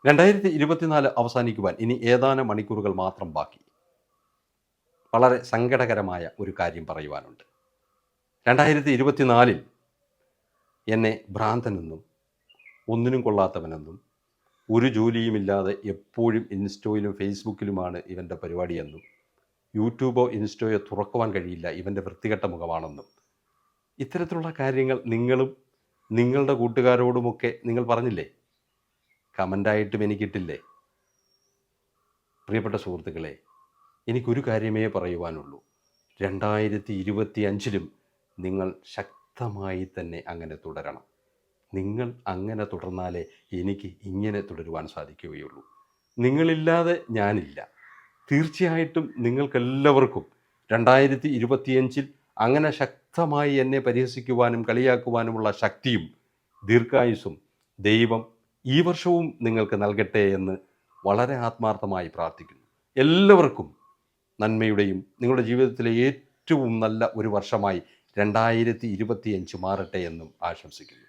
2024 അവസാനിക്കുവാൻ ഇനി ഏതാനും മണിക്കൂറുകൾ മാത്രം ബാക്കി. വളരെ സങ്കടകരമായ ഒരു കാര്യം പറയുവാനുണ്ട്. 2024 എന്നെ ഭ്രാന്തനെന്നും ഒന്നിനും കൊള്ളാത്തവനെന്നും ഒരു ജോലിയുമില്ലാതെ എപ്പോഴും ഇൻസ്റ്റോയിലും ഫേസ്ബുക്കിലുമാണ് ഇവൻ്റെ പരിപാടിയെന്നും യൂട്യൂബോ ഇൻസ്റ്റോയോ തുറക്കുവാൻ കഴിയില്ല, ഇവൻ്റെ വൃത്തികെട്ട മുഖമാണെന്നും ഇത്തരത്തിലുള്ള കാര്യങ്ങൾ നിങ്ങളും നിങ്ങളുടെ കൂട്ടുകാരോടുമൊക്കെ നിങ്ങൾ പറഞ്ഞില്ലേ? കമൻ്റായിട്ടും എനിക്കിട്ടില്ലേ? പ്രിയപ്പെട്ട സുഹൃത്തുക്കളെ, എനിക്കൊരു കാര്യമേ പറയുവാനുള്ളൂ. 2025 നിങ്ങൾ ശക്തമായി തന്നെ അങ്ങനെ തുടരണം. നിങ്ങൾ അങ്ങനെ തുടർന്നാലേ എനിക്ക് ഇങ്ങനെ തുടരുവാൻ സാധിക്കുകയുള്ളൂ. നിങ്ങളില്ലാതെ ഞാനില്ല. തീർച്ചയായിട്ടും നിങ്ങൾക്കെല്ലാവർക്കും 2025 അങ്ങനെ ശക്തമായി എന്നെ പരിഹസിക്കുവാനും കളിയാക്കുവാനുമുള്ള ശക്തിയും ദീർഘായുസ്സും ദൈവം ഈ വർഷവും നിങ്ങൾക്ക് നൽകട്ടെ എന്ന് വളരെ ആത്മാർത്ഥമായി പ്രാർത്ഥിക്കുന്നു. എല്ലാവർക്കും നന്മയുടെയും നിങ്ങളുടെ ജീവിതത്തിലെ ഏറ്റവും നല്ല ഒരു വർഷമായി 2025 മാറട്ടെ എന്നും ആശംസിക്കുന്നു.